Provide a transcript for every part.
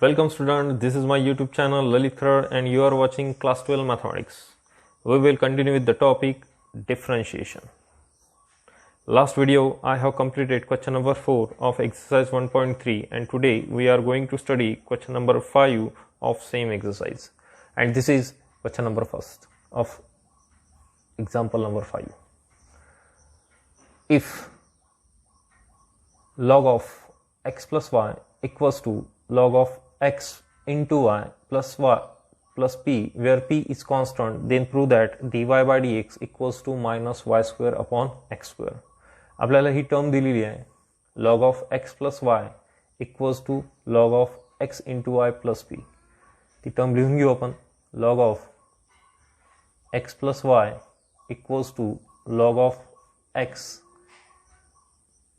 Welcome student, this is my YouTube channel Lalit Kharar and you are watching class 12 mathematics. We will continue with the topic differentiation. Last video I have completed question number 4 of exercise 1.3 and today we are going to study question number 5 of same exercise, and this is question number 1st of example number 5. If log of x plus y equals to log of x into y plus p, where p is constant, then prove that dy by dx equals to minus y square upon x square. आपल्याला ही term दिलेली आहे log of x plus y equals to log of x into y plus p. ती term लिहून घेऊ आपण. log of x plus y equals to log of x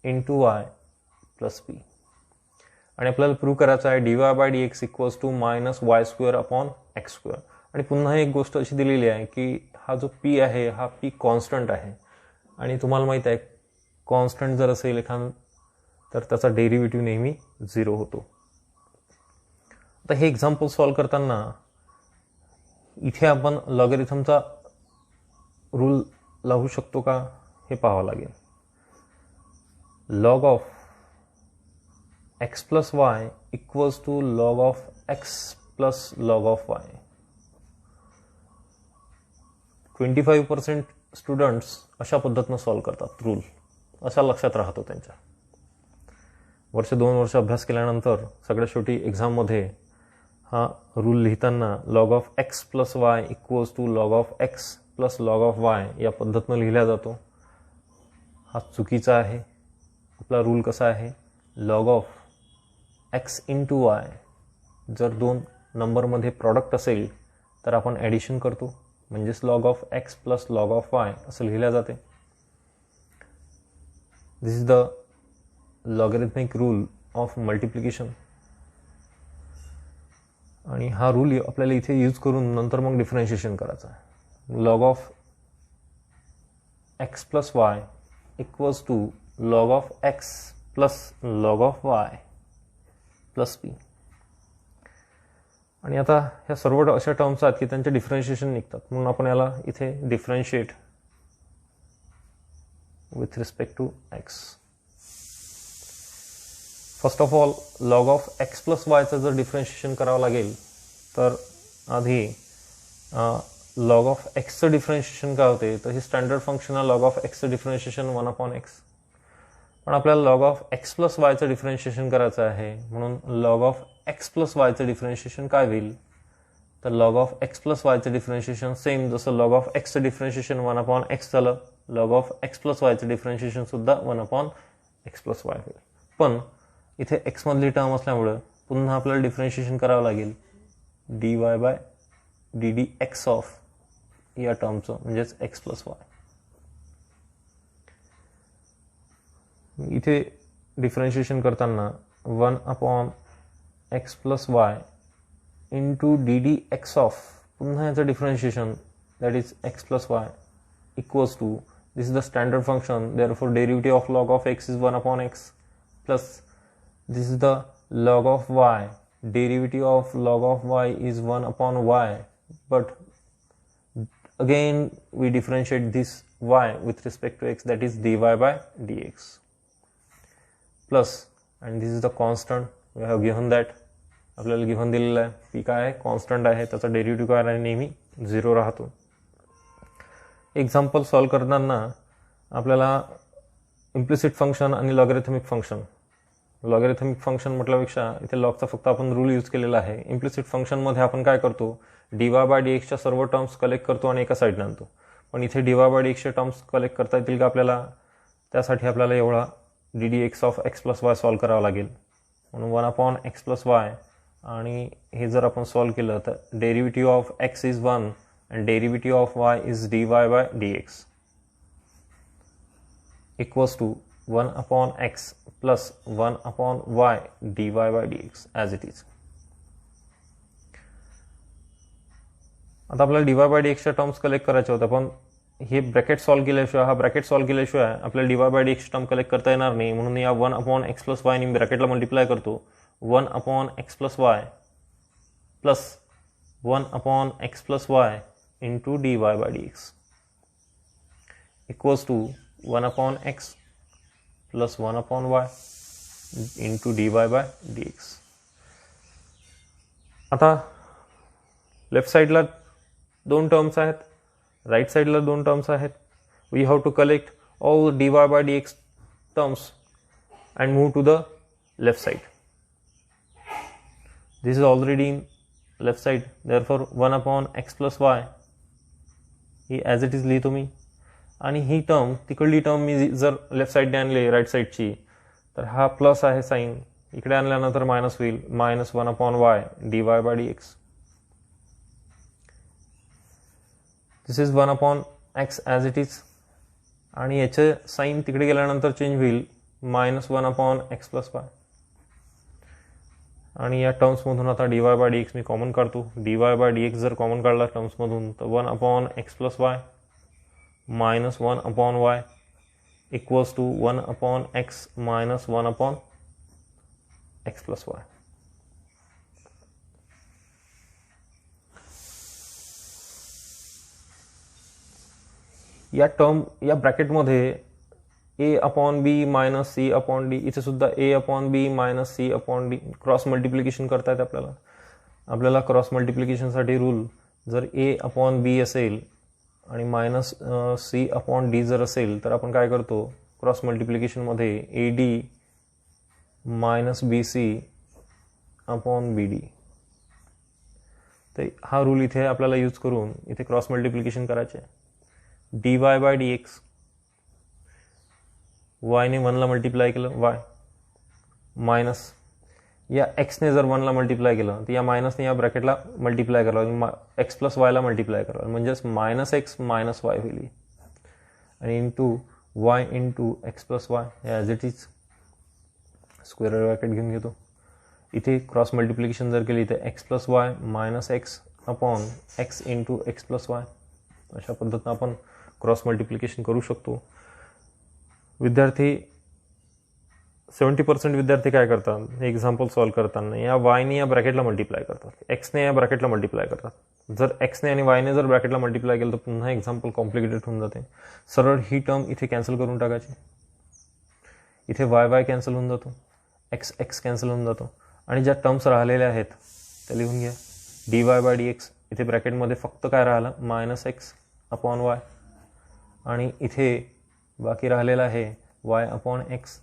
into y plus p. आणि आपल्याला prove करायचं आहे dy by dx equals to minus y square upon x square. आणि पुन्हा एक गोष्ट अशी दिलेली आहे की हा जो p आहे हा p कॉन्स्टंट आहे, आणि तुम्हाला माहित आहे कॉन्स्टंट जर असेल एखादा तर त्याचा डेरिव्हेटिव्ह नेहमी 0 होतो. आता हे एक्झाम्पल सॉल्व करताना इथे आपण लॉगरिथमचा रूल लावू शकतो का हे पाहावं लागेल. log of x plus y equals to log of x plus log of y. 25% students अशा पद्धतीनं सॉल्व करतात रूल, असा लक्षात राहतो त्यांच्या. वर्ष 2 वर्ष अभ्यास केल्यानंतर सगळ्या शेवटी एक्झाममध्ये हा रूल लिहिताना log of x plus y equals to log of x plus log of y या पद्धतीनं लिहिला जातो. हा चुकीचा आहे. आपला रूल कसा आहे, log of x into Y जर दोन नंबरमध्ये प्रॉडक्ट असेल तर आपण ॲडिशन करतो, म्हणजेच log of x plus log of y असं लिहिल्या जाते. This is the logarithmic rule of multiplication. आणि हा रूल आपल्याला इथे यूज करून नंतर मग डिफरन्शिएशन करायचं आहे. Log of x plus y equals to log of x plus log of y plus p. आणि आता ह्या सर्व अशा टर्म्स आहेत की त्यांचे डिफरन्शिएशन निघतात, म्हणून आपण याला इथे differentiate with respect to x. First of all log of x plus वायचं जर डिफरन्शिएशन करावं लागेल तर आधी log ऑफ एक्सचं डिफरन्शिएशन काय होते, तर हे स्टँडर्ड फंक्शन आहे log ऑफ एक्सचं डिफरन्शिएशन 1/x. पण आपल्याला लॉग ऑफ एक्स प्लस वायचं डिफरन्शिएशन करायचं आहे, म्हणून लॉग ऑफ एक्स प्लस वायचं डिफरन्शिएशन काय होईल, तर लॉग ऑफ एक्स प्लस वायचं डिफरन्शिएशन सेम जसं लॉग ऑफ एक्सचं डिफरन्शिएशन 1/x झालं, लॉग ऑफ एक्स प्लस वायचं डिफरन्शिएशन सुद्धा 1/x प्लस वाय होईल. पण इथे एक्स मधली टर्म असल्यामुळं पुन्हा आपल्याला डिफरन्शिएशन करावं लागेल dy by dd x of या टर्मचं, म्हणजेच एक्स प्लस वाय. इथे डिफरन्शिएशन करताना 1/x plus y into dd x of पुन्हा याचं differentiation that is x plus y equals to, this is the standard function, therefore derivative of log of x is 1/x plus this is the log of y, derivative of log of y is 1/y, but again we differentiate this y with respect to x, that is dy by dx plus, and this is the constant we have given that. आपल्याला given दिलेलं आहे P काय आहे, constant आहे, त्याचा derivative काय आहे, नेहमी 0 राहतो. एक्झाम्पल सॉल्व करताना आपल्याला इम्प्लिसिट फंक्शन आणि लॉगरिथमिक फंक्शन, लॉगरिथमिक फंक्शन म्हटल्यापेक्षा इथे लॉगचा फक्त आपण रूल यूज केलेला आहे. इम्प्लिसिट फंक्शनमध्ये आपण काय करतो, dy बाय dxच्या सर्व टर्म्स कलेक्ट करतो आणि एका साईडने आणतो. पण इथे dy बाय dxच्या टर्म्स कलेक्ट करता येतील का आपल्याला, त्यासाठी आपल्याला एवढा dd x of x plus Y solve करावं लागेल, म्हणून 1/x प्लस वाय. आणि हे जर आपण सॉल्व केलं तर derivative of x is 1 and derivative of y is dy by dx equals to 1/x plus 1/y dy by dx as it is. आता आपल्याला dy बाय dxच्या टर्म्स कलेक्ट करायच्या होत्या, पण हे ब्रॅकेट सॉल्व केल्याशिवाय, हा ब्रॅकेट सॉल्व केल्याशिवाय आपल्याला dy by dx term collect करता येणार नाही, म्हणून या 1/x प्लस वाय ने ब्रॅकेटला मल्टिप्लाय करतो. 1 upon x plus y plus 1 upon x plus y into dy by dx equals to 1 upon x plus 1 upon y into dy by dx. आता left साइडला 2 terms आहेत, राइट साइडला 2 terms आहेत. We have to collect all dy by dx terms and move to the left side. This is already in left side, therefore 1 upon x plus y he as it is लिहितो मी. आणि ही term, तिकडली term मी जर left साईडने आणली right साईडची, तर हा plus आहे sine, इकडे आणल्यानंतर मायनस होईल, -1 upon y dy by dx. This is 1 upon x as it is. आणि याचे साईन तिकडे गेल्यानंतर चेंज होईल, -1 upon x plus y. आणि या टर्म्समधून आता dy by dx me common काढतो. dy by dx जर कॉमन काढला टर्म्समधून तर 1 upon x plus y -1 upon y equals to 1 upon x minus 1 upon x plus y. या टर्म या ब्रॅकेटमध्ये a upon b minus c upon d, इथे सुद्धा a upon b minus c upon d cross multiplication करता येते आपल्याला. आपल्याला cross मल्टिप्लिकेशनसाठी rule, जर a upon b असेल आणि मायनस c upon d जर असेल तर आपण काय करतो, क्रॉस मल्टिप्लिकेशनमध्ये ad minus bc upon bd. तर हा रूल इथे आपल्याला यूज करून इथे क्रॉस मल्टिप्लिकेशन करायचे. dy by dx y ने 1 ला मल्टिप्लाय केलं y मायनस या x ने जर 1 ला मल्टिप्लाय केलं तर या मायनसने या ब्रॅकेटला मल्टिप्लाय करावं, x प्लस वायला मल्टिप्लाय करावं, म्हणजेच -x मायनस y होईल. आणि into y into x plus Y as it is square bracket घेऊन घेतो. इथे क्रॉस मल्टिप्लिकेशन जर केली तर x plus y minus x upon x into x plus Y, अशा पद्धतीनं आपण क्रॉस मल्टिप्लिकेशन करू शकतो. विद्यार्थी 70% विद्यार्थी काय करतात, एक्झाम्पल सॉल्व्ह करताना या वायने या ब्रॅकेटला मल्टिप्लाय करतात, एक्सने या ब्रॅकेटला मल्टिप्लाय करतात. जर एक्सने आणि वायने जर ब्रॅकेटला मल्टिप्लाय केलं तर पुन्हा एक्झाम्पल कॉम्प्लिकेटेड होऊन जाते. सरळ ही टर्म इथे कॅन्सल करून टाकायची, इथे वाय कॅन्सल होऊन जातो, एक्स कॅन्सल होऊन जातो. आणि ज्या टर्म्स राहिलेल्या आहेत त्या लिहून घ्या. dy by dx इथे ब्रॅकेटमध्ये फक्त काय राहिलं, -x अपॉन वाय, आणि इथे बाकी राहिलेला आहे y अपॉन एक्स.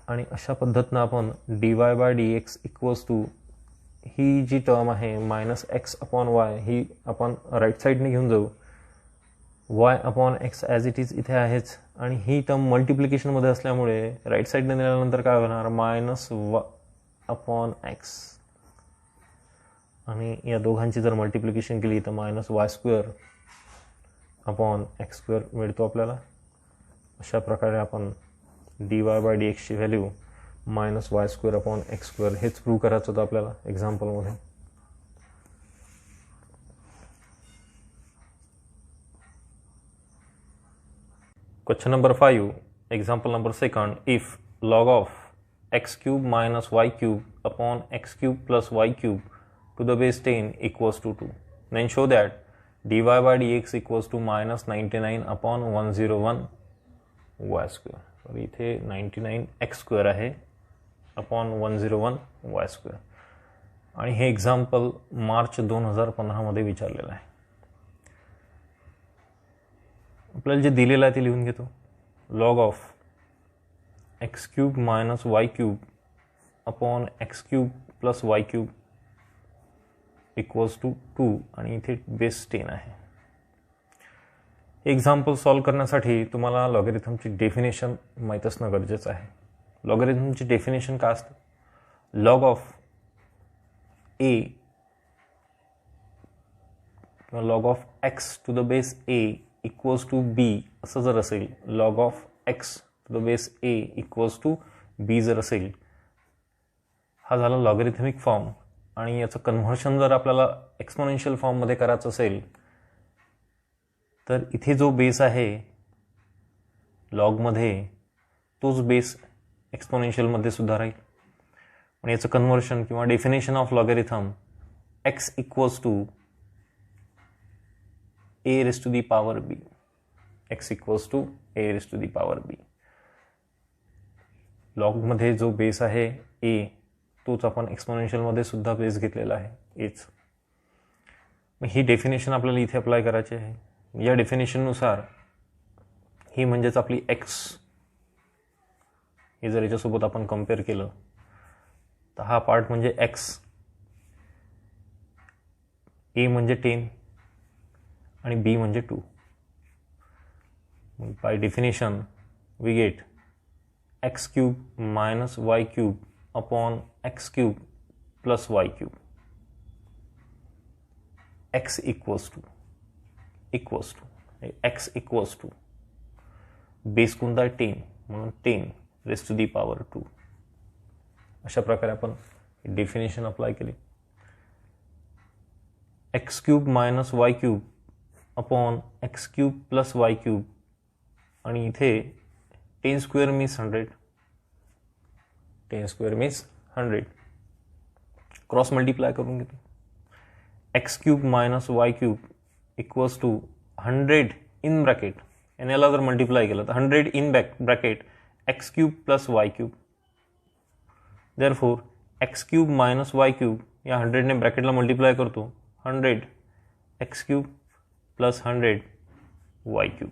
आणि अशा पद्धतीनं आपण dy by dx equals to ही जी टर्म आहे -x अपॉन वाय ही आपण राईट साईडने घेऊन जाऊ. y upon x as it is इथे आहेच, आणि ही टर्म मल्टिप्लिकेशनमध्ये असल्यामुळे राईट साईडने नेल्यानंतर काय होणार, -y अपॉन एक्स. आणि या दोघांची जर मल्टिप्लिकेशन केली तर -y² अपॉन x² मिळतो आपल्याला. अशा प्रकारे आपण dy by dx ची व्हॅल्यू -y² अपॉन x² हेच प्रूव्ह करायचं होतं आपल्याला एक्झाम्पलमध्ये. Question number 5, example number 2. If log of x³ minus y³ upon x³ plus y³ to the base 10 equals to 2, then show that dy by dx equals to -99 upon 101 y². तर इथे 99x² आहे upon 101 y². आणि हे example March 2015 मध्ये विचारलेलं आहे. आपल्याला जे दिलेलं आहे ते लिहून घेतो. log of x³ minus y³ upon x³ plus y³ equals to 2, आणि इथे बेस 10 आहे. एक्झाम्पल सॉल्व्ह करण्यासाठी तुम्हाला लॉगरिथमची डेफिनेशन माहीत असणं गरजेचं आहे. लॉगरिथमची डेफिनेशन काय असतं, लॉग ऑफ a किंवा log of x to the base a equals to b असं जर असेल, log of x to the base a equals to b जर असेल, हा झाला लॉगरिथमिक फॉर्म. आणि याचं कन्व्हर्शन जर आपल्याला एक्सपोनेन्शियल फॉर्ममध्ये करायचं असेल तर इथे जो बेस आहे लॉगमध्ये तोच बेस एक्सपोनेन्शियलमध्ये सुद्धा राहील. आणि याचं कन्व्हर्शन किंवा definition of logarithm x equals to a raised to the power b. x equals to a raised to the power b. लॉगमध्ये जो बेस आहे a तोच आपण एक्सपोनेन्शियलमध्ये सुद्धा बेस घेतलेला आहे एच. ही डेफिनेशन आपल्याला इथे अप्लाय करायची आहे. या डेफिनेशननुसार ही म्हणजेच आपली एक्स, हे जर याच्यासोबत आपण कम्पेअर केलं तर हा पार्ट म्हणजे एक्स, ए म्हणजे 10 आणि बी म्हणजे 2. By definition we get x cube minus y cube upon x cube plus y cube. X equals to x equals to base कोणता आहे 10 म्हणून 10 रेज टू दी पॉवर 2. अशा प्रकारे आपण डेफिनेशन अप्लाय केली. X cube minus y cube upon x cube plus y cube आणि इथे 10 square means 100. 10 square means 100. Cross multiply करून घेतो. X cube minus y cube equals to 100 in bracket, आणि याला जर मल्टिप्लाय केलं तर 100 in bracket x cube plus y cube. Therefore x cube minus y cube या 100ने ब्रॅकेटला मल्टिप्लाय करतो. 100 x cube plus 100 Y cube.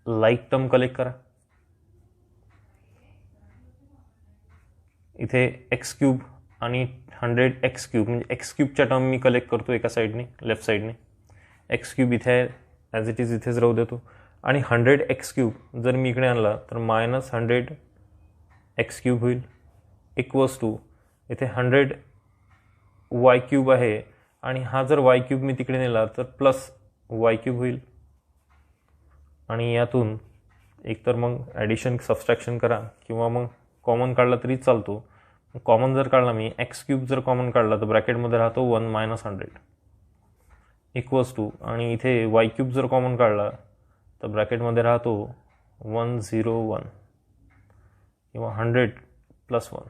Like term collect करा. इथे एक्स क्यूब आणि 100 एक्स क्यूब म्हणजे एक्स क्यूबच्या टर्म मी कलेक्ट करतो एका साईडने, लेफ्ट साईडने. एक्स क्यूब इथे आहे, ॲज इट इज इथेच राहू देतो. आणि 100 एक्स क्यूब जर मी इकडे आणला तर मायनस 100 एक्स क्यूब होईल इक्वल्स टू इथे 100 वाय क्यूब आहे, आणि हा जर वाय क्यूब मी तिकडे नेला तर प्लस वाय क्यूब होईल. आणि यातून एकतर मग ॲडिशन सबस्ट्रॅक्शन करा किंवा मग कॉमन काढला तरी चालतो. कॉमन जर काढला मी एक्स क्यूब जर कॉमन काढला तर ब्रॅकेटमध्ये राहतो 1 मायनस 100 इक्वल्स टू, आणि इथे वाय क्यूब जर कॉमन काढला तर ब्रॅकेटमध्ये राहतो 101 किंवा 100 plus 1.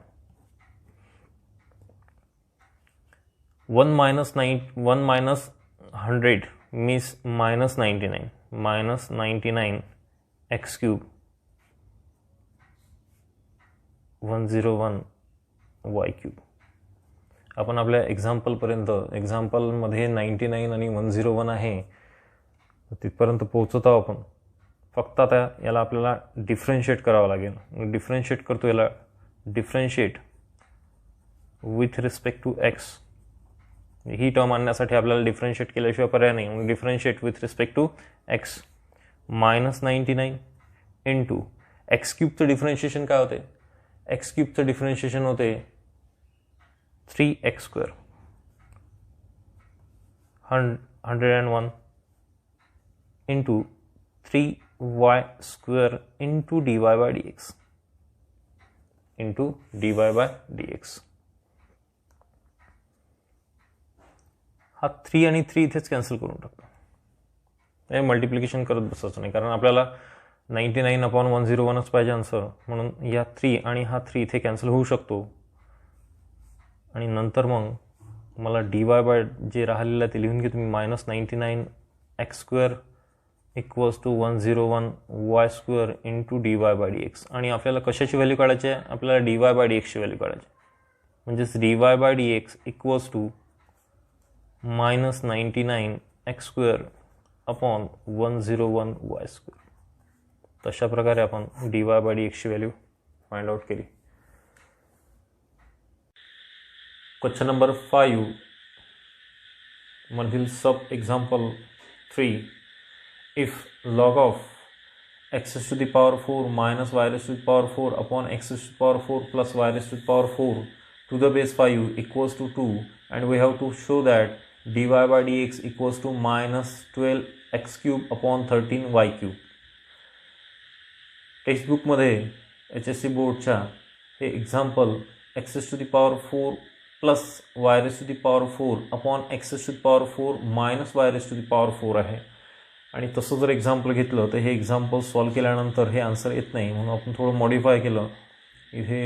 1 minus 100 means minus 99 x cube 101 Y cube. आपण आपल्या एक्झाम्पलमध्ये 99 आणि 101 आहे तिथपर्यंत पोहोचत आहोत आपण. फक्त आता याला आपल्याला डिफरन्शिएट करावं लागेल. डिफरन्शिएट करतो याला. Differentiate with respect to x. ही टर्म आणण्यासाठी आपल्याला डिफरन्शिएट केल्याशिवाय पर्याय नाही. मग differentiate with respect to x minus 99 into x क्यूबचं डिफरन्शिएशन काय होते? एक्स क्यूबचं डिफरन्शिएशन होते 3x square 101 into 3y square into dy by dx into dy by dx. हा 3 आणि 3 इथेच कॅन्सल करून टाकतो. हे मल्टिप्लिकेशन करत बसायचं नाही, कारण आपल्याला 99 अपॉन 101च पाहिजे आन्सर. म्हणून या 3 आणि हा 3 इथे कॅन्सल होऊ शकतो. आणि नंतर मग मला dy बाय जे राहिलेलं आहे ते लिहून घेतो मी. Minus 99 x square equals to 101 y square into dy by dx. आणि आपल्याला कशाची व्हॅल्यू काढायची आहे? आपल्याला dy बाय dxची व्हॅल्यू काढायची. म्हणजेच dy by dx equals to minus 99 x square upon 101 y square. तशा प्रकारे आपण dy बाय dxची व्हॅल्यू फाइंड आउट केली. क्वेश्चन नंबर 5 मधील sub example 3. If log of x to the power 4 minus y to the power 4 upon x to the power 4 plus y to the power 4 to the base 5 equals to 2, and we have to show that dy by dx equals to minus 12x cube upon 13y cube. टेक्स्टबुकमध्ये HSC बोर्डच्या हे example x to the power 4 plus y to the power 4 upon x to the power 4 minus y to the power 4 आहे. आणि तसं जर example घेतलं तर हे example solve केल्यानंतर हे आन्सर येत नाही, म्हणून आपण थोडं मॉडिफाय केलं. इथे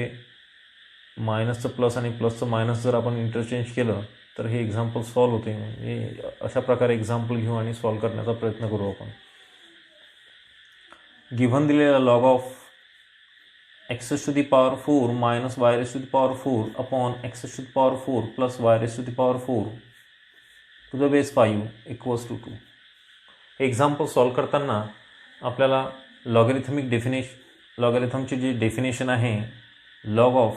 मायनसचं प्लस आणि प्लसचं मायनस जर आपण इंटरचेंज केलं तर हे एक्झाम्पल सॉल्व होते. म्हणजे अशा प्रकारे एक्झाम्पल घेऊ आणि सॉल्व करण्याचा प्रयत्न करू आपण. गिव्हन दिलेला log of x to the power 4 minus y to the power 4 upon x to the power 4 plus y to the power 4 to the base 5 equals to 2. हे एक्झाम्पल सॉल्व करताना आपल्याला लॉगॅरिथमची जी डेफिनेशन आहे, log of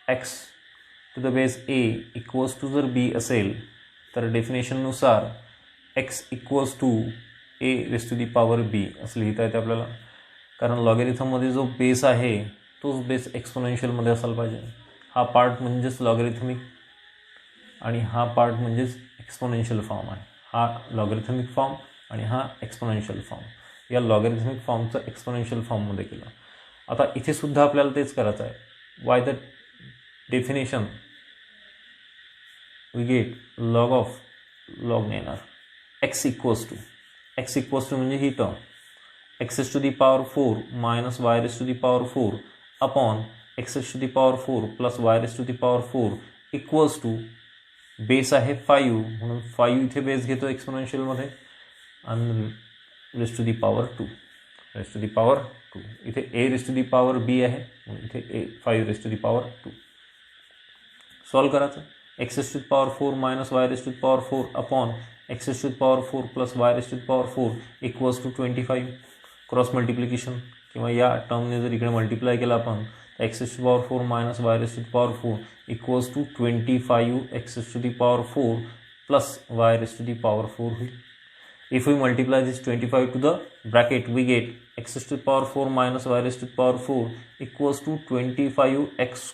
x to the base a equals to जर b असेल तर डेफिनेशननुसार x equals to a raise to the power b असं लिहिता येते आपल्याला. कारण लॉगॅरिथममध्ये जो बेस आहे तोच बेस एक्सपोनेन्शियलमध्ये असायला पाहिजे. हा पार्ट म्हणजेच लॉगॅरिथमिक आणि हा पार्ट म्हणजेच एक्सपोनेन्शियल फॉर्म आहे. हा लॉगॅरिथमिक फॉर्म आणि हा एक्सपोनेन्शियल फॉर्म. या लॉगॅरिथमिक फॉर्मचं एक्सपोनेन्शियल फॉर्ममध्ये केलं. आता इथे सुद्धा आपल्याला तेच करायचं आहे. By the definition we get log of log येणार एक्स इक्वल्स टू म्हणजे ही term x to the power 4 minus y to the power 4 upon x to the power 4 plus y to the power 4 equals to base आहे 5 म्हणून 5 इथे base घेतो एक्सपोनेन्शियलमध्ये आणि race to the power 2 इथे a raise to the power b आहे म्हणून इथे 5 raise to the power 2. Solve करायचं. x to the power 4 minus y to the power 4 upon x to the power 4 plus y to the power 4 equals to 25. Cross multiplication किंवा या टर्मने जर इकडे multiply केलं आपण तर x to the power 4 minus y to the power 4 equals to 25 x to the power 4 plus y to the power 4 होईल. If we multiply this 25 to the bracket, we get x to the power 4 minus y to the power 4 equals to 25 x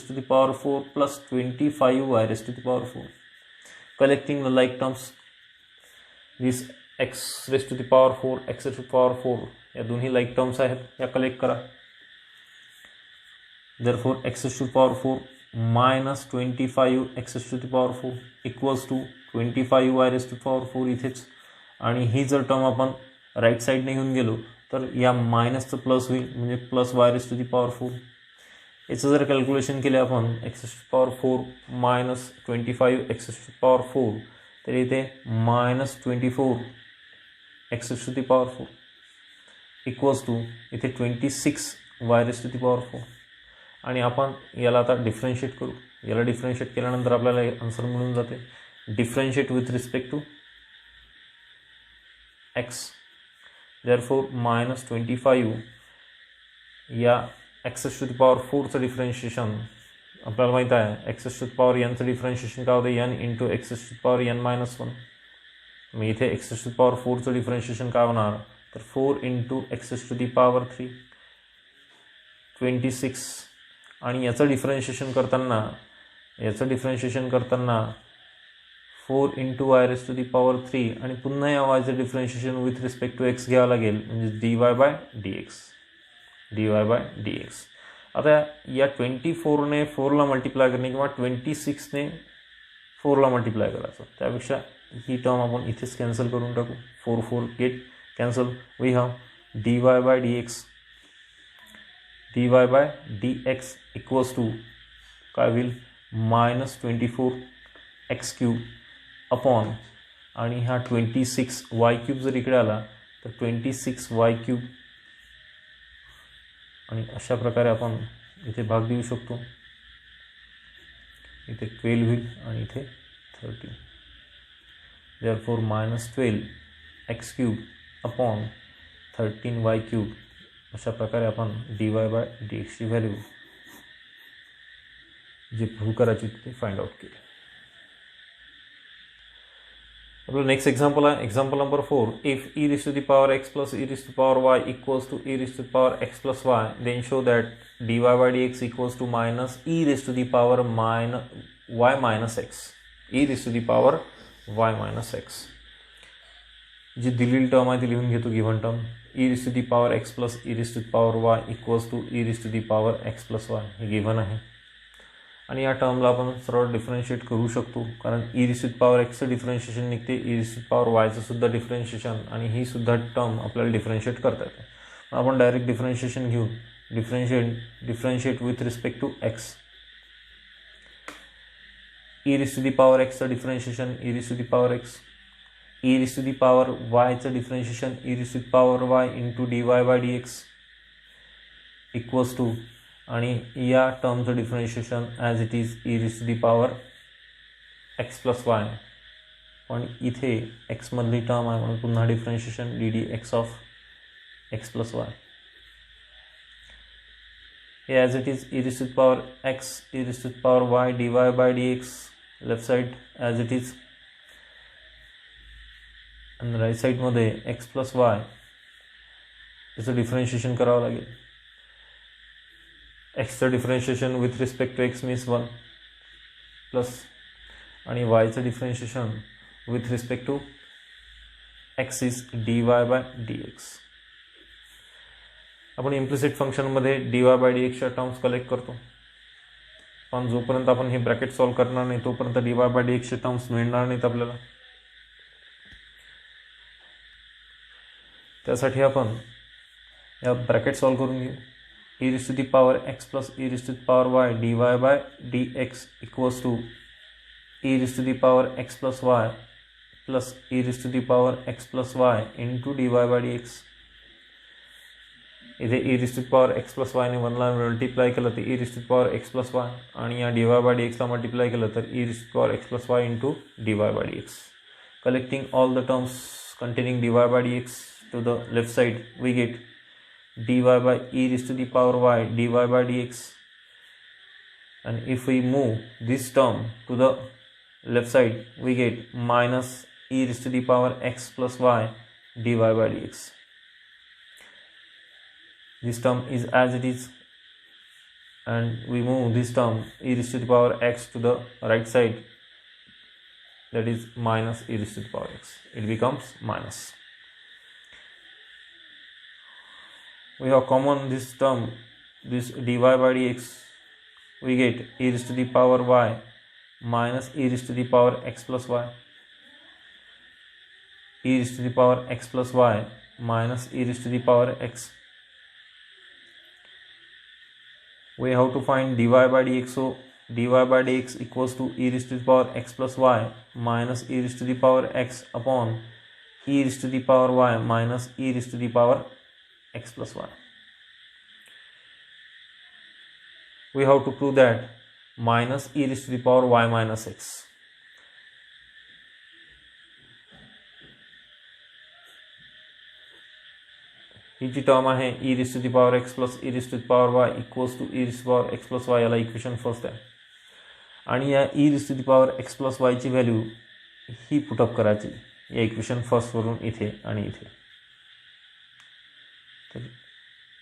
to the power 4 plus 25 y to the power 4. Collecting the like terms, this x raised to the power 4, x to the power 4 या दोन्ही like terms आहेत, या collect करा. therefore x to the power 4 minus 25 x to the power 4 equals to 25 y to the power 4 इथेच. आणि ही जर term आपण right साईडने घेऊन गेलो तर या मायनसचं प्लस होईल म्हणजे plus y to the power 4. याचं जर कॅल्क्युलेशन केले आपण x to the power 4 minus 25 x to the power 4 तर इथे minus 24 x to the power 4 equals to इथे 26 y to the power 4. आणि आपण याला आता डिफरन्शिएट करू. याला डिफरन्शिएट केल्यानंतर आपल्याला आन्सर मिळून जाते. Differentiate with respect to x. Therefore minus 25 या x to the power 4चं डिफरन्शिएशन आपल्याला माहीत आहे. x to the power nचं डिफरन्शिएशन काय होतं n into x to the power n minus 1. मग इथे x to the power 4चं डिफरन्शिएशन काय होणार तर 4 into x to the power 3 26. आणि याचं डिफरन्शिएशन करताना 4 into y to the power 3 आणि पुन्हा या yचं differentiation with respect to x घ्यावं लागेल म्हणजे dy by dx. आता या 24ने 4ला मल्टिप्लाय करणे किंवा 26ने 4ला मल्टिप्लाय करायचं, त्यापेक्षा ही टर्म आपण इथेच कॅन्सल करून टाकू. 4 gate cancel. We have dy by dx equals to काय होईल मायनस 24 x क्यूब अपॉन आणि हा 26 y क्यूब जर इकडे आला तर 26 y क्यूब आणि अशा प्रकारे आपण इथे भाग देऊ शकतो. इथे 12 होईल आणि इथे 13. therefore minus 12 x cube upon 13 y cube अशा प्रकारे आपण dy बाय dx ची व्हॅल्यू जी प्रूव्ह करायची ते फाइंड आउट केली. आपलं नेक्स्ट एक्झाम्पल आहे example number 4. If e raised to the power x plus e raised to the power y equals to e raised to the power x plus y, then show that dy by dx equals to minus e raised to the power y minus x. e raised to the power y minus x. जी दिलेली term आहे ती लिहून घेतो. Given term e raised to the power x plus e raised to the power y equals to e raised to the power x plus y हे given आहे. आणि या टर्मला आपण सरळ डिफरन्शिएट करू शकतो, कारण ई रिस विथ पॉवर एक्सचं डिफरन्शिएशन निघते, ई रिस विथ पॉवर वायचं सुद्धा डिफरन्शिएशन, आणि ही सुद्धा टर्म आपल्याला डिफरन्शिएट करता येते. आपण डायरेक्ट डिफरन्शिएशन घेऊ. Differentiate with respect to x. E raise to the power एक्सचं differentiation e raise to the power x, e raise to the power वायचं differentiation e raise with power y into d y by d x equals to, आणि या टर्मचं differentiation as it is e raise to the power x plus y, पण इथे एक्समधली term आहे म्हणून पुन्हा differentiation d D x of x plus y. हे as it is e raise with power x e raise with power y d y by d x, left side as it is, आणि right साईडमध्ये x plus y याचं differentiation करावं लागेल. एक्सचं differentiation with respect to x means 1 plus, आणि वायचं differentiation with respect to x is d y by d x. आपण implicit फंक्शनमध्ये डी वाय बाय डी एक्सच्या टर्म्स कलेक्ट करतो, पण जोपर्यंत आपण हे ब्रॅकेट सॉल्व करणार नाही तोपर्यंत डी वाय बाय डी एक्सचे टर्म्स मिळणार नाहीत आपल्याला. त्यासाठी आपण या ब्रॅकेट सॉल्व करून घेऊ. E raise to the power x plus e raise to the power y d y by d x equals to e raise to the power x plus y plus e raise to the power x plus y into d y by d x. इथे e raise to the power x plus वायने 1ला multiply केलं तर e raise to the power x plus y, आणि या d y by D एक्सला multiply केलं तर e raise to the power x plus y into d y by d x. Collecting all the terms containing dy by dx to the left side, we get dy by e raised to the power y dy by dx, and if we move this term to the left side we get minus e raised to the power x plus y dy by dx. This term is as it is, and we move this term e raised to the power x to the right side, that is minus e raised to the power x. It becomes minus. We have common this term, this dy by dx, we get e raised to the power y minus e raised to the power x plus y, e raised to the power x plus y minus e raised to the power x. We have to find dy by dx, so dy by dx equals to e raised to the power x plus y minus e raised to the power x upon e raised to the power y minus e raised to the power x plus y. We have to prove that minus e raised to the power y minus x. ही जी term आहे e raised to the power x plus e raised to the power y equals to e raised to the power x plus y, याला equation first आहे, आणि या e raised to the power x plus y ची value ही put up करायची या equation फर्स्टवरून इथे आणि इथे. तर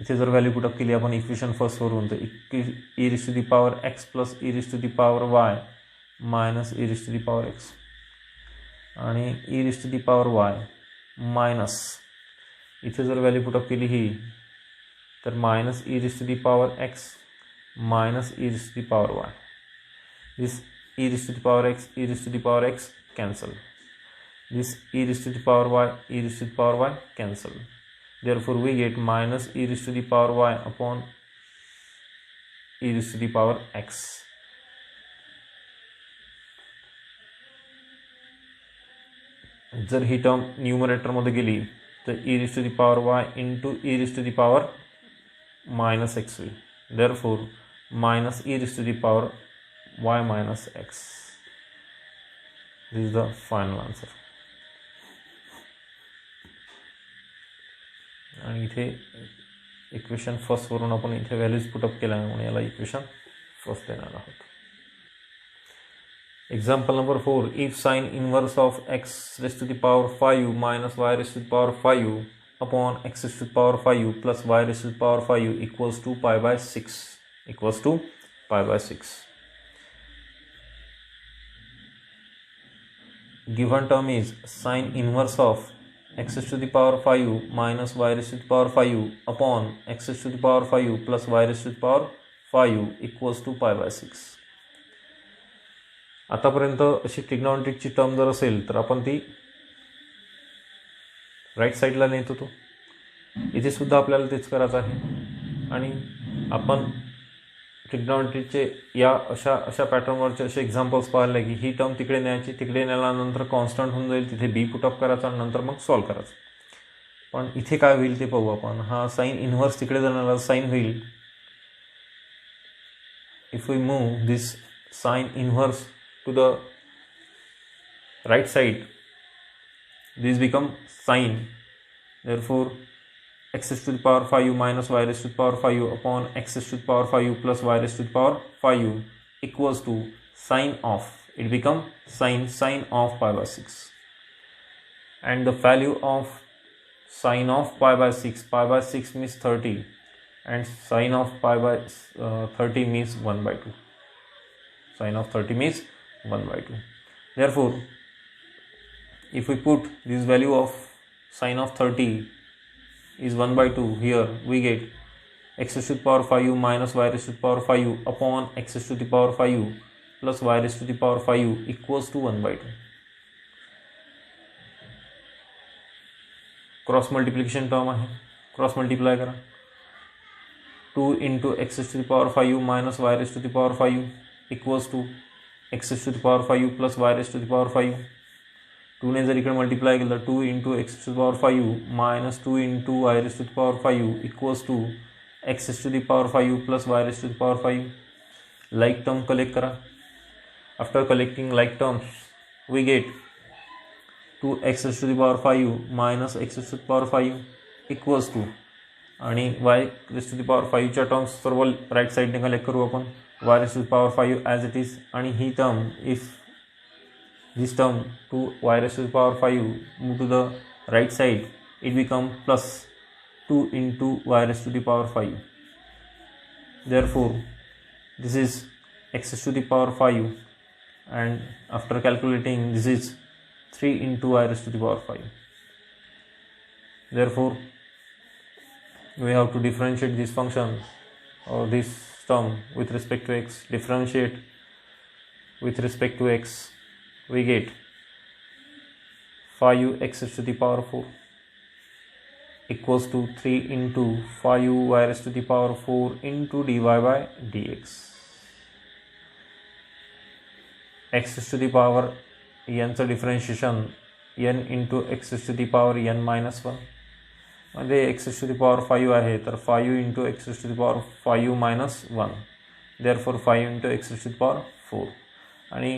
इथे जर व्हॅल्यू पुटअप केली आपण इक्वेशन फर्स्टवरून, तर e raised to the power x plus e raised to the power y minus e raised to the power x, आणि e raised to the power y minus इथे जर व्हॅल्यू पुटअप केली ही, तर minus e raised to the power x minus e raised to the power y. This e raised to the power x, e raised to the power x cancel. This e raised to the power y, e raised to the power y cancel. Therefore we get minus e raised to the power y upon e raised to the power x. जर ही term न्यूमरेटरमध्ये गेली तर e raised to the power y into e raised to the power minus x होईल. Therefore minus e raised to the power y minus x. This is the final answer. आणि इथे equation first वरून आपण इथे values put up केल्या म्हणून याला equation first देणार आहोत. Example number 4. If sine inverse of x raised to the power 5 minus y raised to the power 5 upon x raised to the power 5 plus y raised to the power 5 equals to pi by 6. Equals to pi by 6. Given term is sine inverse of x raised to the power 5 minus y raised to the power 5 upon x raised to the power 5 plus y raised to the power 5 equals to pi by 6. आतापर्यंत अशी ट्रिग्नॉमेट्रिकची term जर असेल तर आपण ती right साईडला नेत होतो. इथे सुद्धा आपल्याला तेच करायचं आहे आणि आपण ट्रिग्नॉमेट्रीचे या अशा पॅटर्नवरचे असे एक्झाम्पल्स पाहिले की ही टर्म तिकडे न्यायची, तिकडे नेल्यानंतर कॉन्स्टंट होऊन जाईल, तिथे बी पुटअप करायचा आणि नंतर मग सॉल्व करायचं. पण इथे काय होईल ते पाहू आपण. हा साईन इन्व्हर्स तिकडे जाणारा साईन होईल. If we move this sine inverse to the right side, this become sine. therefore x raised to the power 5u minus y raised to the power 5u upon x raised to the power 5u plus y raised to the power 5u equals to sine of, it become sine of pi by 6, and the value of sine of pi by 6 means 30 and sine of pi by 30 means 1 by 2. Sine of 30 means 1 by 2. Therefore if we put this value of sine of 30 is 1 by 2, here we get x raised to the power 5u minus y raised to the power 5u upon x raised to the power 5u plus y raised to the power 5u equals to 1 by 2. Cross multiplication term आहे, cross multiply करा. 2 into x raised to the power 5u minus y raised to the power 5u equals to x raised to the power 5u plus y raised to the power 5u. 2 ने जर इकडे multiply केलं 2 into x raised to the power 5u minus 2 into y raised to the power 5u equals to x raised to the power 5u plus y raised to the power 5u. like term collect करा. after collecting like terms we get 2x raised to the power 5u minus x raised to the power 5u equals to, आणि y raised to the power 5 च्या terms सर्व right साईडने collect करू आपण. y raised to the power 5 as it is, आणि ही term if this term 2y raised to the power 5 move to the right side, it become plus 2 into y raised to the power 5. therefore this is x raised to the power 5, and after calculating this is 3 into y raised to the power 5. therefore we have to differentiate this function or this term with respect to x. Differentiate with respect to x, we get 5u x raised to the power 4 equals to 3 into 5u y raised to the power 4 into dy by dx. x raised to the power n चं differentiation n into x raised to the power n minus 1 मध्ये x raised to the power 5 आहे, तर 5u into x raised to the power 5u minus 1, therefore 5 into x raised to the power 4. आणि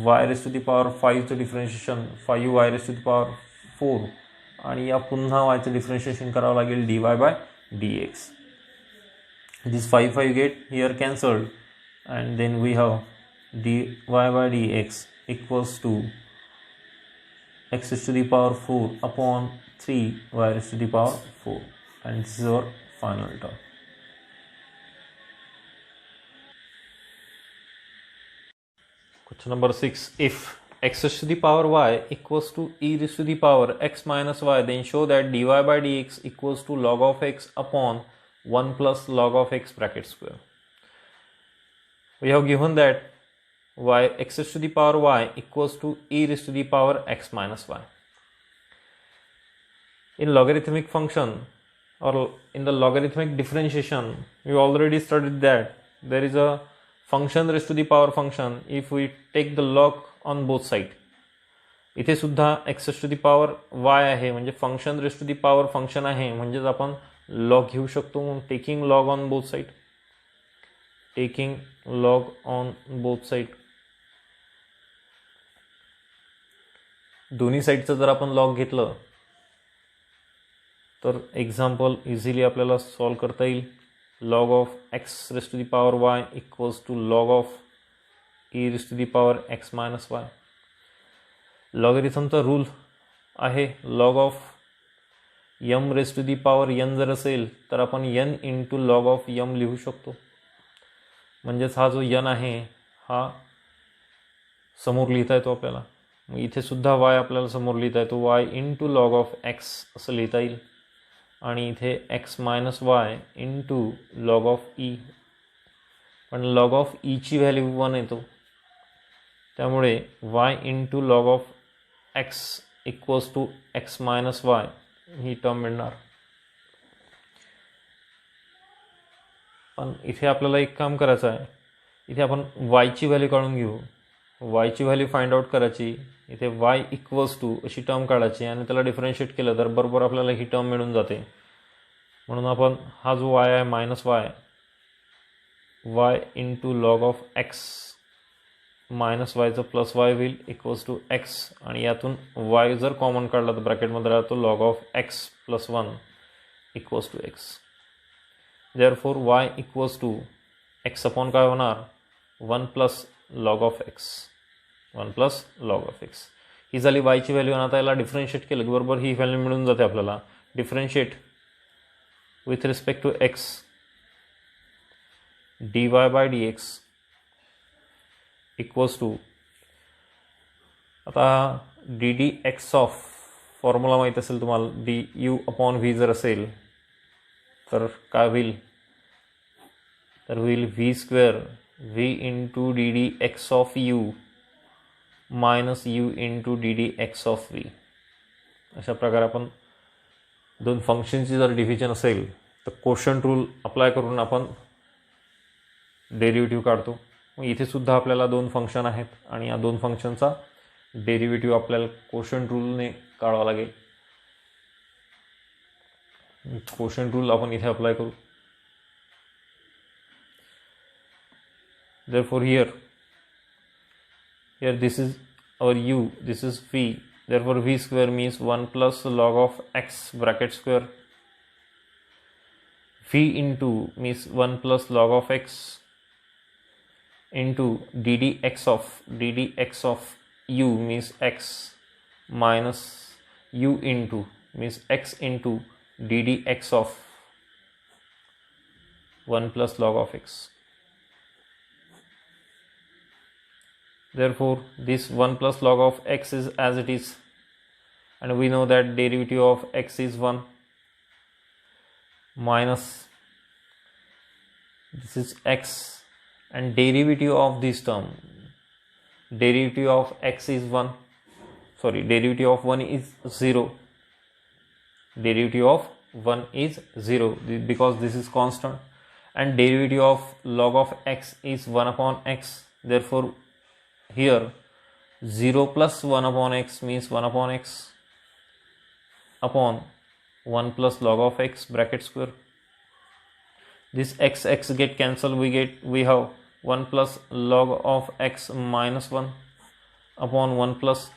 y raised to the power 5 चं differentiation 5u y raised to the power 4, आणि या पुन्हा y चं differentiation करावं लागेल dy by dx. this 5 get here cancelled, and then we have dy by dx equals to x raised to the power 4 upon 3 y raised to the power 4, and this is our final term. Question number 6. If x raised to the power y equals to e raised to the power x minus y, then show that dy by dx equals to log of x upon 1 plus log of x bracket square. We have given that x raised to the power y equals to e raised to the power x minus y. In logarithmic function or in the logarithmic differentiation, we already studied that there is a function raised to the power function if we take the log on both side. इथे सुद्धा x raised to the power y आहे, म्हणजे function raised to the power function आहे, म्हणजेच आपण log घेऊ शकतो. Taking log on both side, taking log on both side. दोन्ही साईडचं जर आपण log घेतलं तर एक्झाम्पल इझिली आपल्याला सॉल्व करता येईल. log of x raised to the power y equals to log of e raised to the power x minus y. लॉगरिथमचा rule आहे log of m raised to the power n जर असेल तर आपण n into log of m लिहू शकतो. म्हणजेच हा जो n आहे हा समोर लिहिता येतो आपल्याला. मग इथे सुद्धा y आपल्याला समोर लिहिता येतो, y into log of x असं लिहिता येईल, आणि इथे x minus y into log of e, पण लॉग ऑफ ईची व्हॅल्यू 1 येतो, त्यामुळे y into log of x equals to x minus y ही टर्म मिळणार. पण इथे आपल्याला एक काम करायचं आहे, इथे आपण वायची व्हॅल्यू काढून घेऊ. वायची व्हॅल्यू फाइंड आउट करायची. इथे y इक्वल्स टू अशी टर्म काढायची आणि त्याला डिफरन्शिएट केलं तर बरोबर आपल्याला ही टर्म मिळून जाते. म्हणून आपण हा जो y आहे minus y into log of x minus वायचं प्लस y होईल इक्वल्स टू x आणि यातून y जर कॉमन काढला तर ब्रॅकेटमध्ये राहतो log of x plus 1 equals to x. Therefore y equals to x upon काय होणार 1 plus log of x 1 plus log of x. ही झाली yची व्हॅल्यू. आणि आता याला डिफरन्शिएट केलं की बरोबर ही व्हॅल्यू मिळून जाते आपल्याला. Differentiate with respect to x dy by dx equals to आता डी एक्स ऑफ फॉर्म्युला माहीत असेल तुम्हाला, du अपॉन v जर असेल तर काय होईल, तर होईल v square v into D x of u minus u into D x of v. अशा प्रकारे आपण दोन फंक्शनची जर डिव्हिजन असेल तर कोशंट रूल अप्लाय करून आपण डेरिव्हेटिव्ह काढतो. मग इथे सुद्धा आपल्याला दोन फंक्शन आहेत आणि या दोन फंक्शनचा डेरिव्हेटिव्ह आपल्याला कोशंट रूलने काढावा लागेल. कोशंट रूल आपण इथे अप्लाय करू. therefore here this is our u, this is v, therefore v square means 1 plus log of x bracket square, v into means 1 plus log of x into ddx of u means x minus u into means x into ddx of 1 plus log of x. Therefore this 1 plus log of x is as it is, and we know that derivative of x is 1 minus this is x, and derivative of this term, derivative of x is 1, sorry, derivative of 1 is 0, derivative of 1 is 0 because this is constant, and derivative of log of x is 1 upon x. Therefore here 0 plus 1 upon x means 1 upon x upon 1 plus log of x bracket square. This x get cancelled, we have 1 plus log of x minus 1 upon 1 plus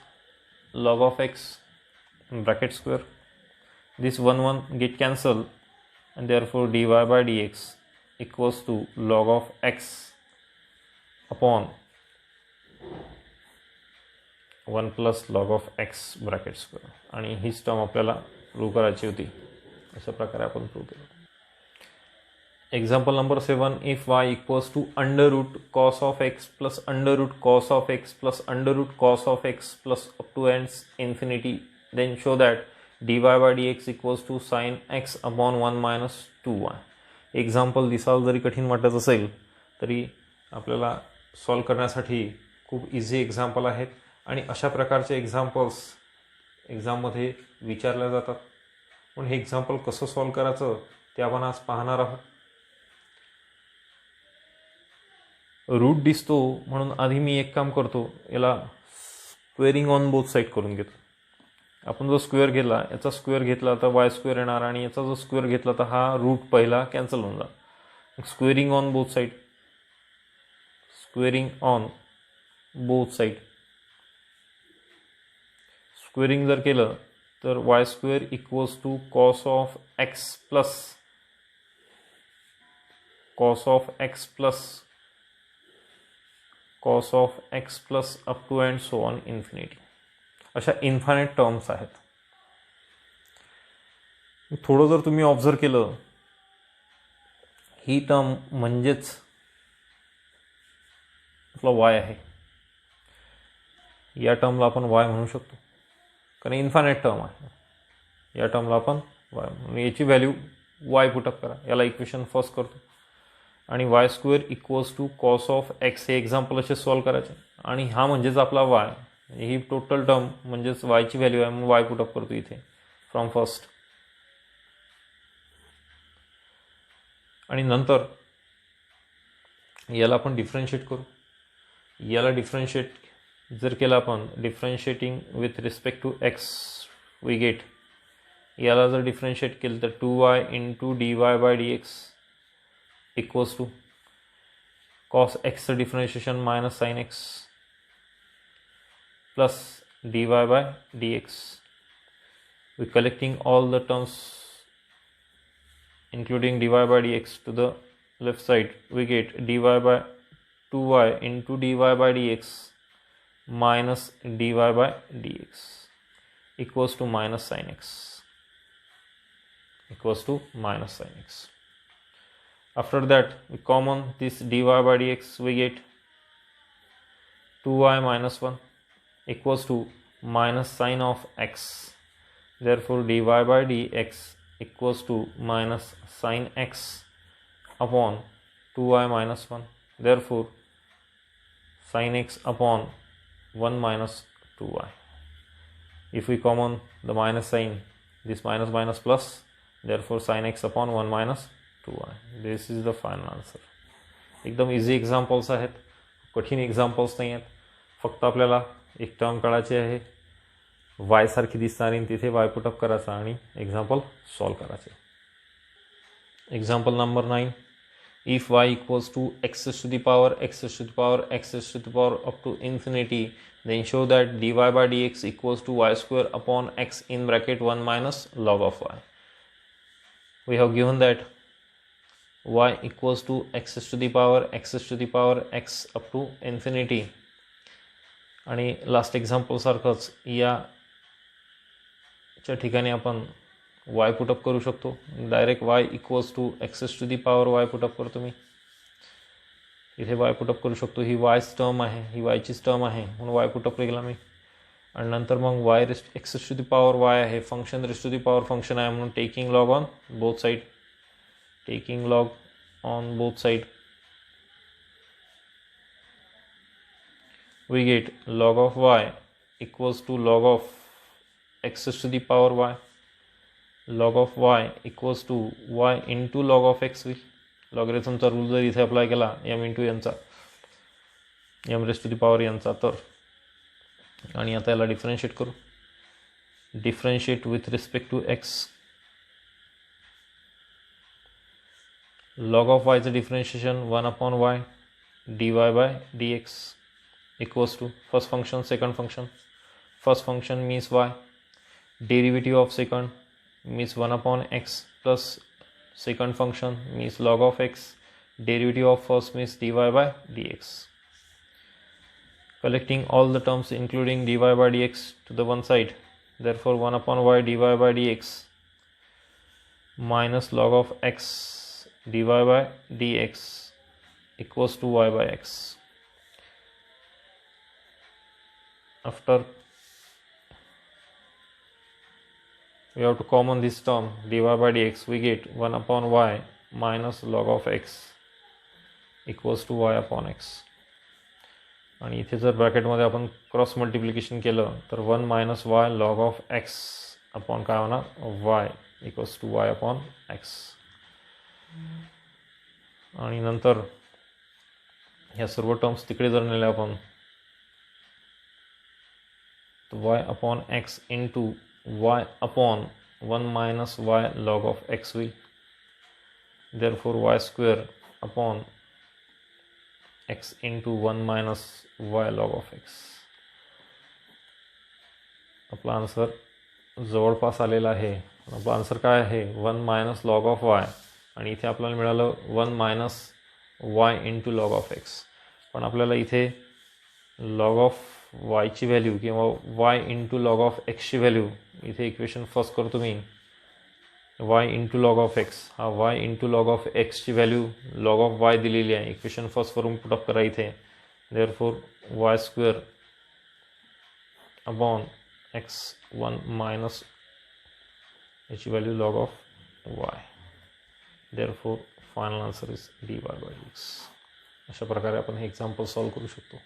log of x bracket square. This 1 get cancelled, and therefore dy by dx equals to log of x upon 1 plus log of x bracket square. आणि हीच term आपल्याला prove करायची होती. अशा प्रकारे आपण prove केलं. Example number 7, if y equals to under root cos of x plus under root cos of x plus under root cos of x plus up to ends infinity, then show that dy by dx equals to sine x upon 1 minus 2y. Example दिसायला जरी कठीण वाटत असेल तरी आपल्याला solve करण्यासाठी खूप easy example आहेत आणि अशा प्रकारचे एक्झाम्पल्स एक्झाममध्ये विचारल्या जातात. पण हे एक्झाम्पल कसं सॉल्व करायचं ते आपण आज पाहणार आहोत. रूट दिसतो म्हणून आधी मी एक काम करतो, याला स्क्वेअरिंग ऑन बोथ साईड करून घेतो. आपण जो स्क्वेअर घेतला याचा स्क्वेअर घेतला तर वाय स्क्वेअर येणार आणि याचा जो स्क्वेअर घेतला तर हा रूट पहिला कॅन्सल होऊन जाईल. Squaring on both side, squaring on both side, squaring जर केलं तर y square equals to cos of x plus cos of x plus cos of x plus up to and so on infinity. अशा infinite terms आहेत. थोडं जर तुम्ही observe केलं, ही term म्हणजेच आपला वाय आहे. या टर्मला आपण वाय म्हणू शकतो कारण इन्फायनाईट टर्म आहे. या टर्मला आपण वाय म्हणून याची व्हॅल्यू वाय पुटअप करा. याला इक्वेशन फर्स्ट करतो आणि y square equals to cos of x, हे एक्झाम्पल असे सॉल्व करायचे. आणि हा म्हणजेच आपला वाय, ही टोटल टर्म म्हणजेच वायची व्हॅल्यू आहे, म्हणून वाय पुटअप करतो इथे फ्रॉम फर्स्ट. आणि नंतर याला आपण डिफरन्शिएट करू. याला डिफरन्शिएट जर केलं आपण, differentiating with respect to x we get, याला जर डिफरन्शिएट केलं तर 2y into dy by dx equals to cos x differentiation minus sin x plus dy by dx. We collecting all the terms including dy by dx to the left side, we get dy by 2y into dy by dx minus dy by dx equals to minus sin x, equals to minus sin x. After that we common this dy by dx, we get 2y minus 1 equals to minus sin of x. Therefore dy by dx equals to minus sin x upon 2y minus 1. Therefore sin x upon 1 minus 2y. If we common the minus sign, this minus minus plus, therefore sin x upon 1 minus 2y. This is the final answer. एकदम easy examples आहेत, कठीण examples नाही आहेत. फक्त आपल्याला एक term काढायची आहे, वाय सारखी दिसणारी, तिथे वाय पुटअप करायचा आणि एक्झाम्पल सॉल्व करायचे. Example number 9. If y equals to x to the power x to the power x to the power up to infinity, then show that dy by dx equals to y square upon x in bracket 1 minus log of y. We have given that y equals to x to the power x up to infinity. आणि last example सारखंच याच्या ठिकाणी आपण y put up करू शकतो. Direct y equals to x to the power y put up करतो मी इथे, y पुटअप करू शकतो. ही yच टर्म आहे, ही yचीच टर्म आहे, म्हणून y पुटअप केला मी. आणि नंतर मग y x to the power y आहे, function raised to the power function आहे, म्हणून taking log on both side, taking log on both side, we get log of y equals to log of x to the power y. log of y equals to y into log of x. लॉगरिथमचा rule जर इथे apply केला m into एनचा, m raise to the power एनचा, तर आणि आता याला डिफरन्शिएट करू. Differentiate with respect to x. log of y चं differentiation 1 upon y dy by dx equals to first function second function. First function means y, derivative of second means 1 upon x plus second function means log of x, derivative of first means dy by dx. Collecting all the terms including dy by dx to the one side, therefore 1 upon y dy by dx minus log of x dy by dx equals to y by x. After we have to common this term dy by dx, we get 1 upon y minus log of x equals to y upon x. आणि इथे जर ब्रॅकेटमध्ये आपण cross multiplication केलं तर 1 minus y log of x upon काय होणार, y equals to y upon x. आणि नंतर ह्या सर्व टर्म्स तिकडे जर नेल्या आपण, तो y upon x into y upon 1 minus y log of x हुई. therefore y square upon x into 1 minus y log of x. आपला आन्सर जवळपास आलेला आहे. आपला आन्सर काय आहे, 1 मायनस लॉग ऑफ y, आणि इथे आपल्याला मिळालं 1 minus y into log of x. पण आपल्याला इथे लॉग ऑफ y ची व्हॅल्यू किंवा y into log of x ची व्हॅल्यू, इथे इक्वेशन फर्स्ट करतो मी, y into log of x, हा y into log of x ची व्हॅल्यू लॉग ऑफ y दिलेली आहे, इक्वेशन फर्स्ट करून पुटअप करा इथे. Therefore y square upon x 1 minus याची value log of y. Therefore final answer is dy by dx. अशा प्रकारे आपण हे एक्झाम्पल सॉल्व करू शकतो.